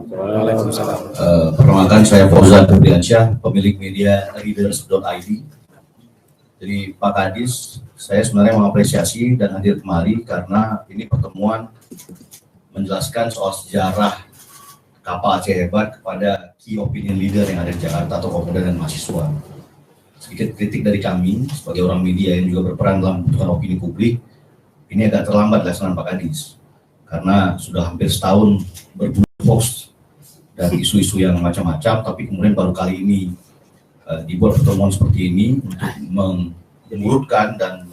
Waalaikumsalam. Perkenalkan, saya Fauzan Febriansyah, pemilik media Readers.id. Jadi Pak Kadis, saya sebenarnya mengapresiasi dan hadir kemari karena ini pertemuan menjelaskan soal sejarah kapal Aceh Hebat kepada key opinion leader yang ada di Jakarta atau pemuda dan mahasiswa. Sedikit kritik dari kami sebagai orang media yang juga berperan dalam membentukkan opini publik, ini agak terlambat dilaksanakan Pak Kadis karena sudah hampir setahun berburu hoax dan isu-isu yang macam-macam, tapi kemudian baru kali ini dibuat pertemuan seperti ini untuk menurutkan dan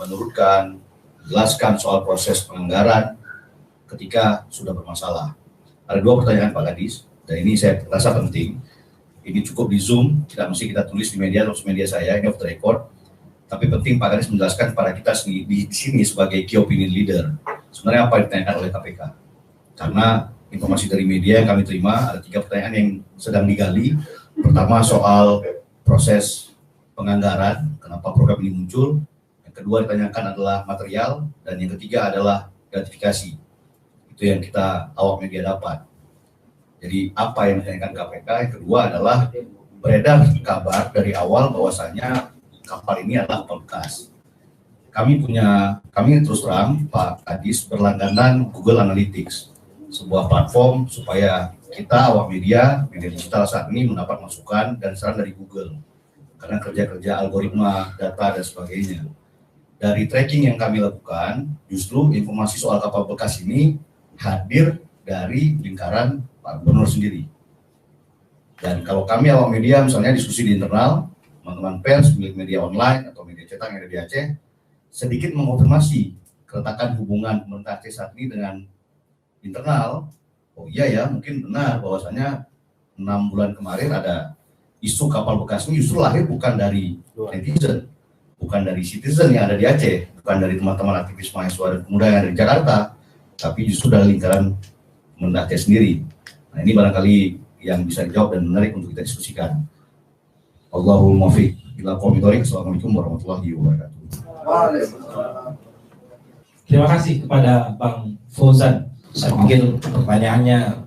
jelaskan soal proses penganggaran ketika sudah bermasalah. Ada dua pertanyaan Pak Kadis, dan ini saya rasa penting. Ini cukup di Zoom, tidak mesti kita tulis di media saya, ini off the record. Tapi penting Pak Kadis menjelaskan kepada kita di sini sebagai key opinion leader, sebenarnya apa yang ditanyakan oleh KPK. Karena informasi dari media yang kami terima, ada 3 pertanyaan yang sedang digali. Pertama soal proses penganggaran, kenapa program ini muncul. Yang kedua ditanyakan adalah material, dan yang ketiga adalah gratifikasi. Itu yang kita awak media dapat. Jadi apa yang ditanyakan KPK? Yang kedua adalah beredar kabar dari awal bahwasanya kapal ini adalah kapal bekas. Kami terus terang Pak Kadis berlangganan Google Analytics, sebuah platform supaya kita awak media digital saat ini mendapat masukan dan saran dari Google karena kerja-kerja algoritma, data dan sebagainya. Dari tracking yang kami lakukan, justru informasi soal kapal bekas ini hadir dari lingkaran Pak Gubernur sendiri. Dan kalau kami awak media misalnya diskusi di internal, teman-teman pers, milik media online atau media cetak yang ada di Aceh, sedikit mengonfirmasi keretakan hubungan pemerintah Aceh saat ini dengan internal. Oh iya ya, mungkin benar bahwasanya 6 bulan kemarin ada isu kapal bekas ini justru lahir bukan dari netizen, bukan dari citizen yang ada di Aceh, bukan dari teman-teman aktivis mahasiswa dan pemuda yang ada di Jakarta, tapi justru dari lingkaran pemerintah Aceh sendiri. Nah, ini barangkali yang bisa dijawab dan menarik untuk kita diskusikan. Allahul muwaffiq ila aqwamit thoriq. Assalamualaikum warahmatullahi wabarakatuh. Terima kasih kepada Bang Fauzan. Saya pikir pertanyaannya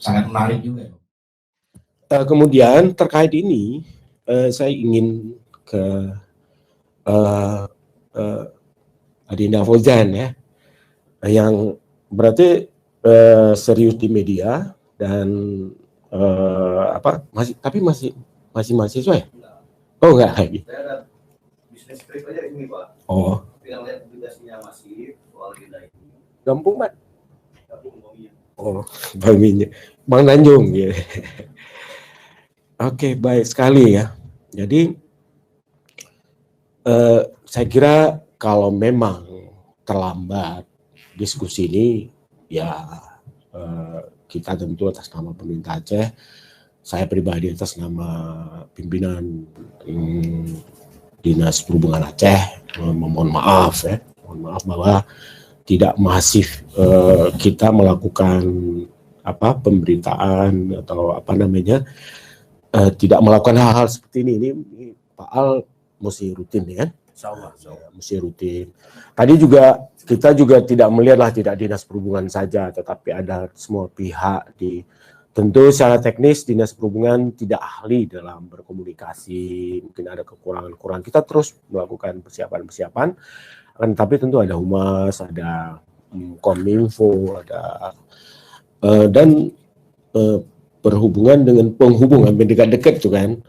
sangat menarik juga. Kemudian terkait ini, saya ingin ke Adinda Fauzan ya, yang berarti serius di media dan masih mahasiswa ya? Oh enggak lagi. Saya ada bisnis trip aja ini Pak. Oh. Yang lihat publikasinya masih soal agenda ini. Gampung Pak. Gampung Baminya. Oh, Baminya. Bang Tanjung ya. Oke, baik sekali ya. Jadi saya kira kalau memang terlambat diskusi ini, ya kita tentu atas nama pemerintah Aceh, saya pribadi atas nama pimpinan Dinas Perhubungan Aceh, mohon maaf ya, mohon maaf bahwa tidak masif kita melakukan pemberitaan atau tidak melakukan hal-hal seperti ini. Ini Pak Al mesti rutin ya kan? Insyaallah. Mesti rutin. Tadi juga kita juga tidak melihatlah tidak Dinas Perhubungan saja, tetapi ada semua pihak tentu secara teknis Dinas Perhubungan tidak ahli dalam berkomunikasi, mungkin ada kekurangan-kekurangan. Kita terus melakukan persiapan-persiapan, tapi tentu ada Humas, ada Kominfo, ada dan berhubungan dengan penghubungan dekat-dekat tuh kan.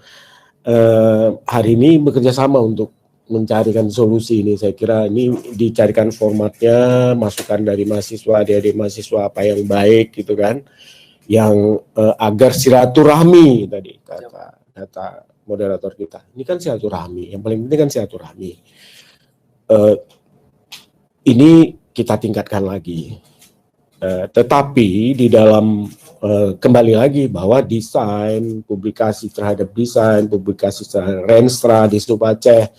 Hari ini bekerja sama untuk mencarikan solusi ini. Saya kira ini dicarikan formatnya, masukan dari mahasiswa, adik-adik mahasiswa apa yang baik gitu kan, yang agar silaturahmi tadi kata moderator kita. Ini kan silaturahmi, yang paling penting kan silaturahmi. Ini kita tingkatkan lagi. Tetapi di dalam kembali lagi bahwa desain, publikasi terhadap Renstra di Stup Aceh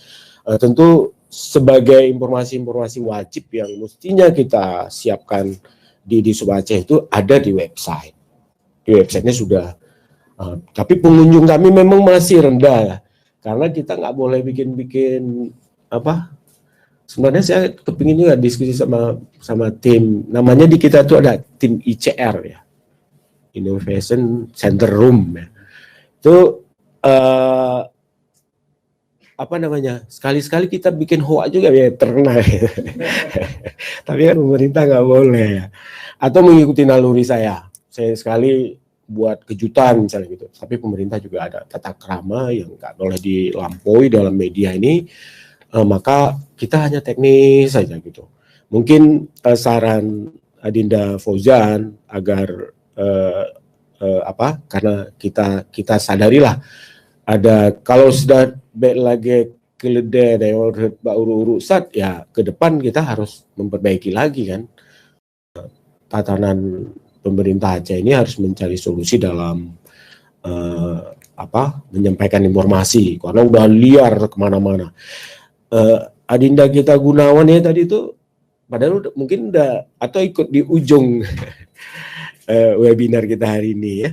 tentu sebagai informasi-informasi wajib yang mestinya kita siapkan di Stup Aceh itu ada di website. Di websitenya sudah, tapi pengunjung kami memang masih rendah karena kita nggak boleh bikin sebenarnya saya kepingin juga diskusi sama tim, namanya di kita itu ada tim ICR ya. Innovation Center Room ya. Itu apa namanya, sekali-sekali kita bikin hoax juga ya terkena ya. Tapi kan pemerintah nggak boleh ya. Atau mengikuti naluri saya sekali buat kejutan misalnya gitu. Tapi pemerintah juga ada tata krama yang nggak boleh dilampaui dalam media ini. Maka kita hanya teknis saja gitu. Mungkin saran Adinda Fauzan agar karena kita sadarilah ada, kalau sudah lagi keledai dan urusat ya, ke depan kita harus memperbaiki lagi kan. Tatanan pemerintah Aceh ini harus mencari solusi dalam menyampaikan informasi karena udah liar kemana-mana. Adinda kita Gunawan ya tadi itu padahal mungkin udah atau ikut di ujung webinar kita hari ini ya,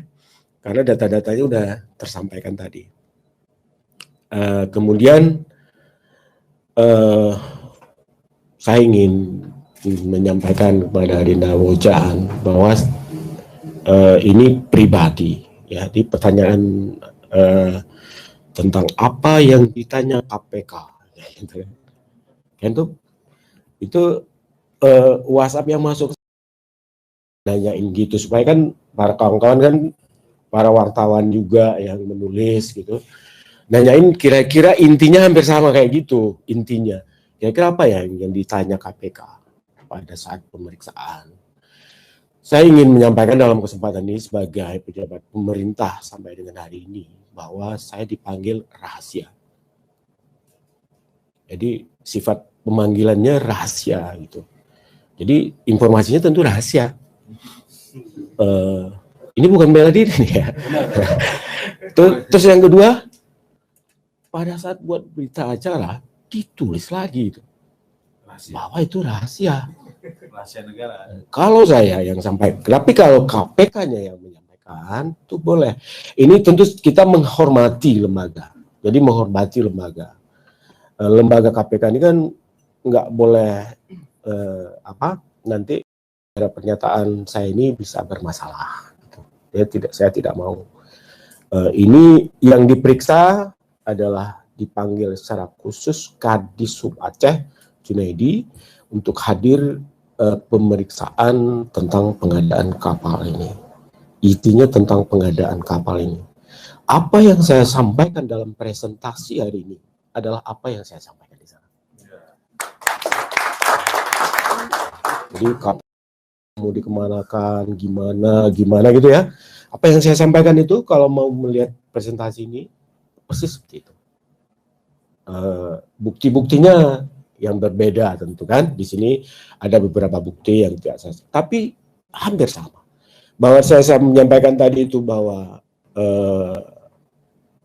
karena data-datanya udah tersampaikan tadi. Kemudian saya ingin menyampaikan kepada Adinda Fauzan bahwa ini pribadi ya, di pertanyaan tentang apa yang ditanya KPK gitu. Itu WhatsApp yang masuk nanyain gitu supaya kan para kawan-kawan kan, para wartawan juga yang menulis gitu, nanyain kira-kira intinya hampir sama kayak gitu. Intinya kira-kira apa ya yang ditanya KPK pada saat pemeriksaan. Saya ingin menyampaikan dalam kesempatan ini sebagai pejabat pemerintah sampai dengan hari ini bahwa saya dipanggil rahasia. Jadi sifat pemanggilannya rahasia gitu. Jadi informasinya tentu rahasia. Ini bukan bela diri nih ya. Terus yang kedua, pada saat buat berita acara ditulis lagi itu bahwa itu rahasia. Rahasia negara. Kalau saya yang sampaikan, tapi kalau KPK-nya yang menyampaikan itu boleh. Ini tentu kita menghormati lembaga. Jadi menghormati lembaga. Lembaga KPK ini kan nggak boleh nanti ada pernyataan saya ini bisa bermasalah. Saya tidak mau. Ini yang diperiksa adalah dipanggil secara khusus Kadisub Aceh Junaidi untuk hadir pemeriksaan tentang pengadaan kapal ini. Intinya tentang pengadaan kapal ini. Apa yang saya sampaikan dalam presentasi hari ini adalah apa yang saya sampaikan di sana. Jadi kapal mau dikemanakan, gimana gitu ya. Apa yang saya sampaikan itu kalau mau melihat presentasi ini persis seperti itu. Bukti-buktinya yang berbeda tentu kan. Di sini ada beberapa bukti yang tidak saya, tapi hampir sama. Bahwa saya menyampaikan tadi itu bahwa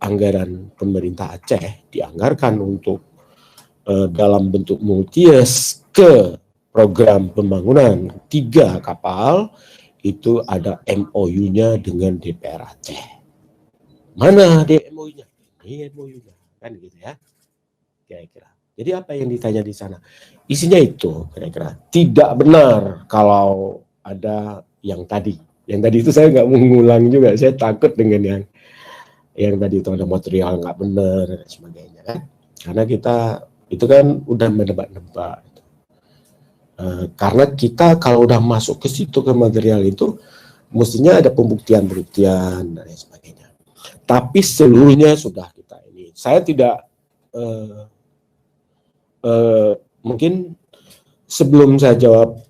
anggaran pemerintah Aceh dianggarkan untuk dalam bentuk multies ke program pembangunan 3 kapal, itu ada MOU-nya dengan DPR Aceh. Mana di MOU-nya? Ini MOU-nya kan gitu ya. Kira-kira. Jadi apa yang ditanya di sana? Isinya itu kira-kira. Tidak benar kalau ada yang tadi. Yang tadi itu saya nggak mengulang juga. Saya takut dengan yang tadi itu ada material nggak benar dan sebagainya kan. Karena kita itu kan udah menebak-nebak. Karena kita kalau udah masuk ke situ ke material itu mestinya ada pembuktian-pembuktian dan sebagainya. Tapi seluruhnya sudah kita ini. Saya tidak mungkin sebelum saya jawab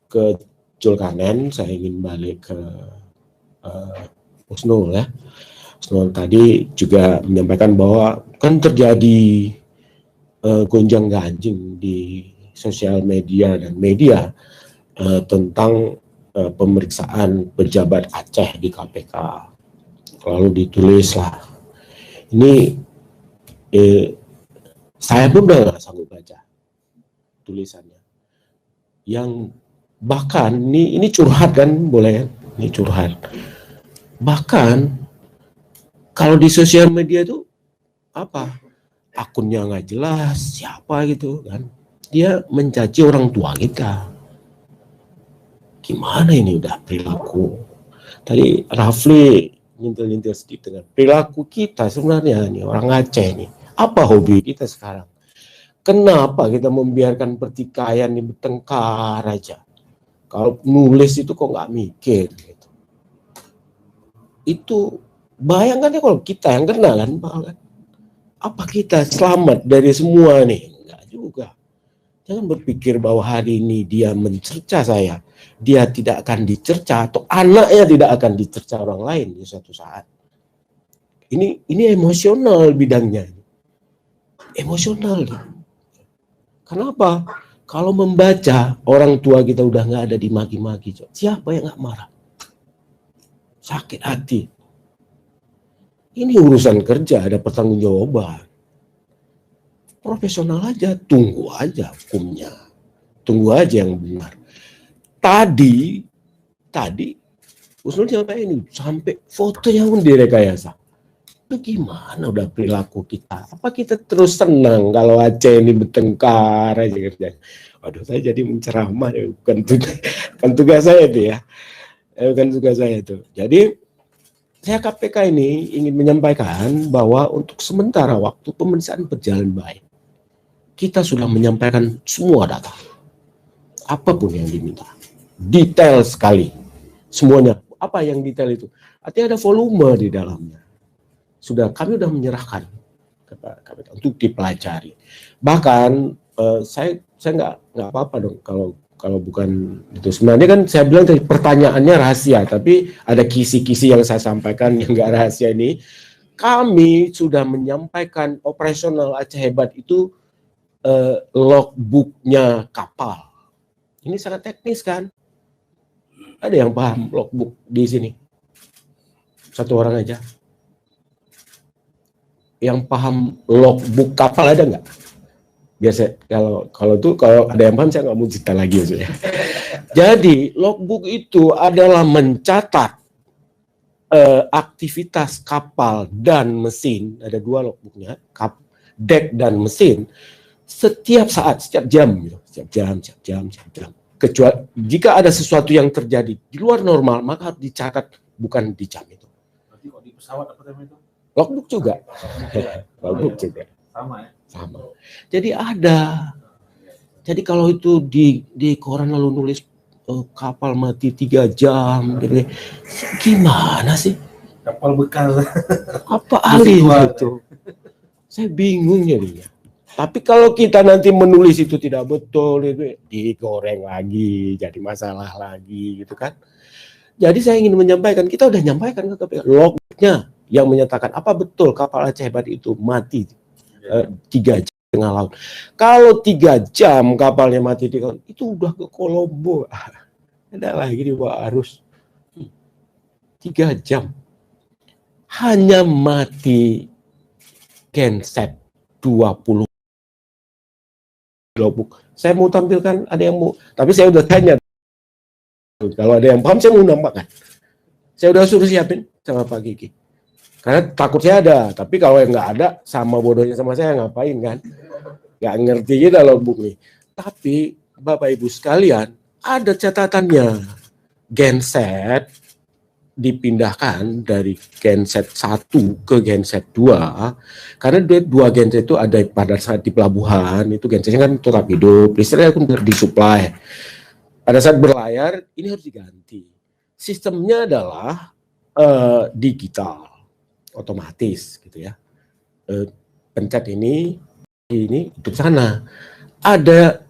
ke Zulkarnain, saya ingin balik ke Husnul ya. Husnul tadi juga menyampaikan bahwa kan terjadi gonjang-ganjing di sosial media dan media tentang pemeriksaan pejabat Aceh di KPK. Lalu ditulislah. Ini saya pun udah nggak sanggup baca tulisannya. Yang bahkan ini curhat kan, boleh? Ini curhat. Bahkan kalau di sosial media itu apa? Akunnya nggak jelas, siapa gitu kan? Dia mencaci orang tua kita. Gimana ini udah perilaku? Tadi Rafli nyentil-nyentil sedikit dengan perilaku kita sebenarnya nih orang Aceh nih. Apa hobi kita sekarang? Kenapa kita membiarkan pertikaian ini bertengkar aja? Kalau nulis itu kok nggak mikir gitu. Itu bayangkan ya kalau kita yang kena kan, apa kita selamat dari semua nih? Enggak juga. Jangan berpikir bahwa hari ini dia mencerca saya, dia tidak akan dicerca atau anaknya tidak akan dicerca orang lain di suatu saat. Ini emosional bidangnya, emosional. Kenapa? Kalau membaca orang tua kita udah nggak ada dimaki-maki, siapa yang nggak marah? Sakit hati. Ini urusan kerja, ada pertanggungjawaban. Profesional aja, tunggu aja hukumnya, tunggu aja yang benar. Tadi Husnul sampai fotonya pun direkayasa. Itu gimana udah perilaku kita? Apa kita terus senang kalau Aceh ini bertengkar aja kerjanya? Waduh, saya jadi menceramah, bukan tugas saya itu ya, bukan tugas saya itu. Jadi saya KPK ini ingin menyampaikan bahwa untuk sementara waktu pemeriksaan berjalan baik. Kita sudah menyampaikan semua data, apapun yang diminta, detail sekali, semuanya. Apa yang detail itu? Artinya ada volume di dalamnya. Kami sudah menyerahkan kepada KPK untuk dipelajari. Bahkan saya nggak apa-apa dong kalau bukan itu. Sebenarnya kan saya bilang tadi pertanyaannya rahasia, tapi ada kisi-kisi yang saya sampaikan yang nggak rahasia ini. Kami sudah menyampaikan operasional Aceh Hebat itu logbooknya kapal. Ini sangat teknis kan? Ada yang paham logbook di sini? Satu orang aja. Yang paham logbook kapal ada nggak? Biasa kalau ada yang paham saya nggak mau cerita lagi maksudnya. Jadi logbook itu adalah mencatat aktivitas kapal dan mesin. Ada dua logbooknya, dek dan mesin. Setiap saat, setiap jam. Kecuali jika ada sesuatu yang terjadi di luar normal, maka harus dicatat, bukan di jam itu. Berarti kalau di pesawat apa namanya itu? Logbook juga. Logbook juga. Sama ya? Sama. Jadi ada. Jadi kalau itu di koran lalu nulis kapal mati 3 jam, gitu, gimana sih? Kapal bekas. Apa alih itu? Saya bingung jadinya. Tapi kalau kita nanti menulis itu tidak betul, itu digoreng lagi, jadi masalah lagi, gitu kan? Jadi saya ingin menyampaikan, kita udah nyampaikan ke KPK, lognya yang menyatakan apa betul kapal Aceh Hebat itu mati 3 jam tengah laut. Kalau 3 jam kapalnya mati di laut, itu udah ke Kolombo, ada lagi di bawah arus. 3 jam, hanya mati genset 20 logbook. Saya mau tampilkan, ada yang mau, tapi saya udah tanya. Kalau ada yang paham, saya mau nambahkan. Saya udah suruh siapin sama Pak Kiki. Karena takut saya ada, tapi kalau yang nggak ada, sama bodohnya sama saya ngapain kan? Nggak ngerti kita logbook nih. Tapi Bapak Ibu sekalian, ada catatannya. Genset dipindahkan dari genset 1 ke genset 2 karena dua genset itu ada pada saat di pelabuhan itu gensetnya kan tetap hidup, listriknya pun disuplai. Pada saat berlayar ini harus diganti. Sistemnya adalah digital, otomatis gitu ya. Pencet ini hidup sana. Ada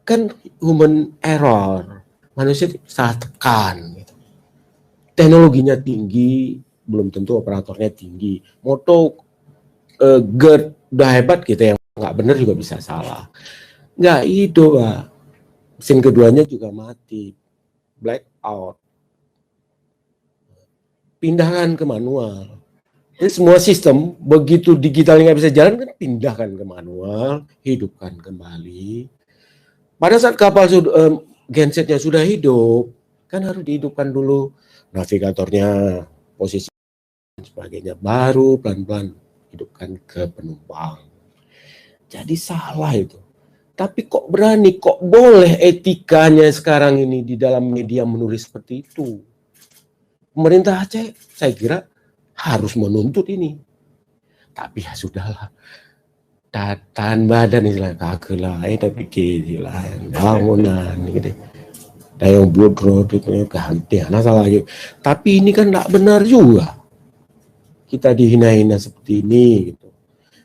kan human error, manusia salah tekan gitu. Teknologinya tinggi, belum tentu operatornya tinggi. Moto GERD udah hebat gitu, yang nggak benar juga bisa salah. Nggak hidup, Pak. Mesin keduanya juga mati, blackout. Pindahkan ke manual. Jadi semua sistem begitu digitalnya nggak bisa jalan, kan pindahkan ke manual, hidupkan kembali. Pada saat kapal gensetnya sudah hidup, kan harus dihidupkan dulu navigatornya, posisi dan sebagainya, baru pelan-pelan hidupkan ke penumpang. Jadi salah itu. Tapi kok berani, kok boleh etikanya sekarang ini di dalam media menulis seperti itu? pemerintah Aceh saya kira harus menuntut ini. Tapi ya sudahlah, tahan badan istilah kagelah, tapi kira bangunan gitu. Dan yang bodoh itu ganti, salah lagi. Tapi ini kan tidak benar juga. Kita dihina-hina seperti ini gitu.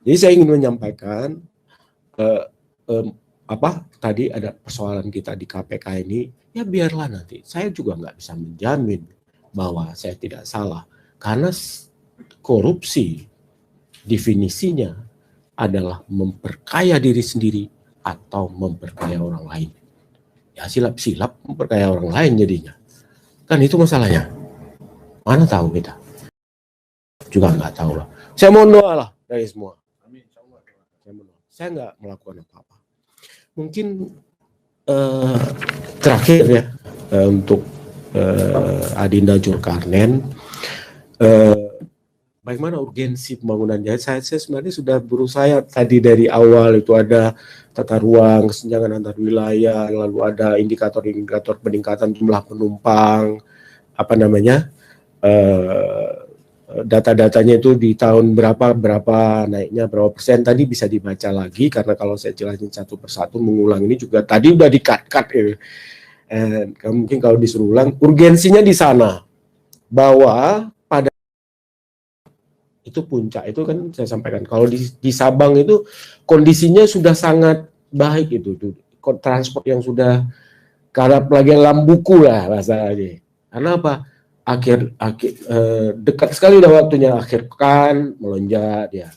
Jadi saya ingin menyampaikan tadi ada persoalan kita di KPK ini, ya biarlah nanti. Saya juga nggak bisa menjamin bahwa saya tidak salah, karena korupsi definisinya adalah memperkaya diri sendiri atau memperkaya orang lain. Ya silap-silap memperkaya orang lain jadinya. Kan itu masalahnya. Mana tahu kita? Juga nggak tahu lah. Saya mohon doa lah dari semua. Saya nggak melakukan apa-apa. Mungkin terakhir ya untuk Adinda Zulkarnain, bagaimana urgensi pembangunannya? Saya sebenarnya sudah berusaha tadi dari awal itu ada tata ruang, kesenjangan antar wilayah, lalu ada indikator-indikator peningkatan jumlah penumpang, data-datanya itu di tahun berapa naiknya berapa persen, tadi bisa dibaca lagi, karena kalau saya jelasin satu persatu mengulang ini juga tadi udah di-cut gitu. Mungkin kalau disuruh ulang, urgensinya di sana bahwa pada itu puncak itu kan saya sampaikan, kalau di Sabang itu kondisinya sudah sangat baik itu transport yang sudah karena lagi lambuku lah bahasanya. Karena apa? Dekat sekali udah waktunya akhir pekan melonjak ya.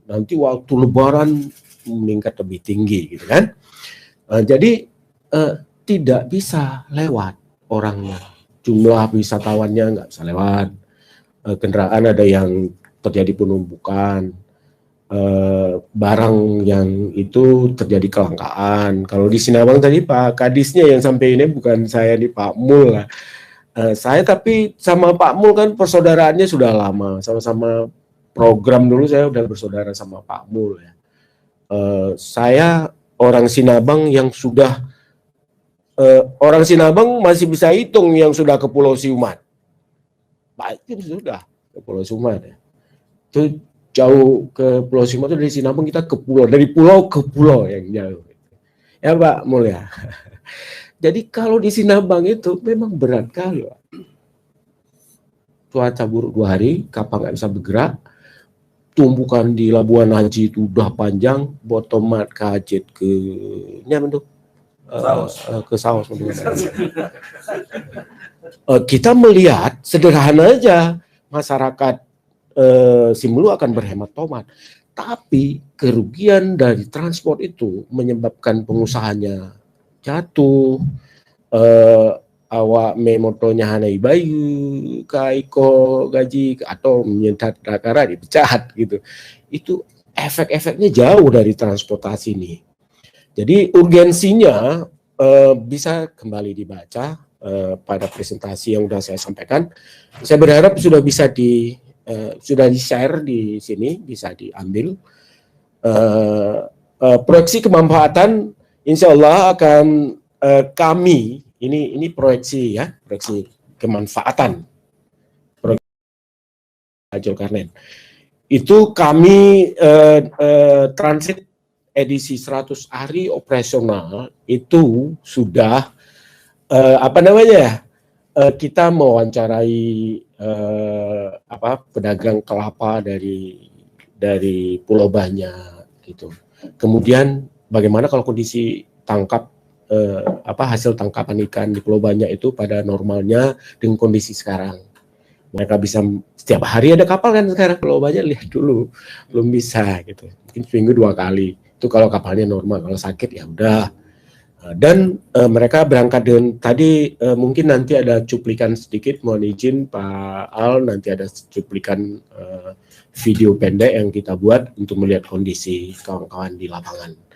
Nanti waktu Lebaran meningkat lebih tinggi gitu kan. Jadi tidak bisa lewat orangnya, jumlah wisatawannya nggak bisa lewat, kendaraan ada yang terjadi penumpukan, barang yang itu terjadi kelangkaan. Kalau di Sinabang tadi Pak Kadisnya yang sampai ini, bukan saya di Pak Mul lah. Saya tapi sama Pak Mul kan persaudaraannya sudah lama, sama-sama program dulu saya udah bersaudara sama Pak Mul ya. Saya orang Sinabang yang sudah orang Sinabang masih bisa hitung yang sudah ke Pulau Siumat. Pak itu sudah ke Pulau Siumat ya. Itu jauh ke Pulau Siumat itu dari Sinabang kita ke pulau, dari pulau ke pulau yang jauh. Ya Pak Mul ya. Jadi kalau di Sinabang itu memang berat kali, Pak. Cuaca buruk 2 hari, kapal nggak bisa bergerak, tumpukan di Labuan Haji itu udah panjang, Botomat ke Hajet ke ke Saus. Kita melihat sederhana aja, masyarakat Simelu akan berhemat tomat, tapi kerugian dari transport itu menyebabkan pengusahanya jatuh, awak memotonya hanai bayu, kaiko gaji atau menyentat dakara dipecat gitu. Itu efek-efeknya jauh dari transportasi ini. Jadi urgensinya bisa kembali dibaca pada presentasi yang sudah saya sampaikan. Saya berharap sudah bisa sudah di-share di sini, bisa diambil. Proyeksi kemanfaatan insya Allah akan kami, ini proyeksi ya, proyeksi kemanfaatan Zulkarnain. Itu kami transit edisi 100 hari operasional itu sudah kita mewawancarai pedagang kelapa dari Pulau Banyak gitu. Kemudian bagaimana kalau kondisi tangkap hasil tangkapan ikan di Pulau Banyak itu pada normalnya dengan kondisi sekarang. Mereka bisa setiap hari ada kapal kan sekarang, Pulau Banyak lihat dulu belum bisa gitu. Mungkin seminggu 2 kali. Itu kalau kapalnya normal, kalau sakit ya udah. Dan mereka berangkat dengan tadi mungkin nanti ada cuplikan sedikit, mohon izin Pak Al, nanti ada cuplikan video pendek yang kita buat untuk melihat kondisi kawan-kawan di lapangan.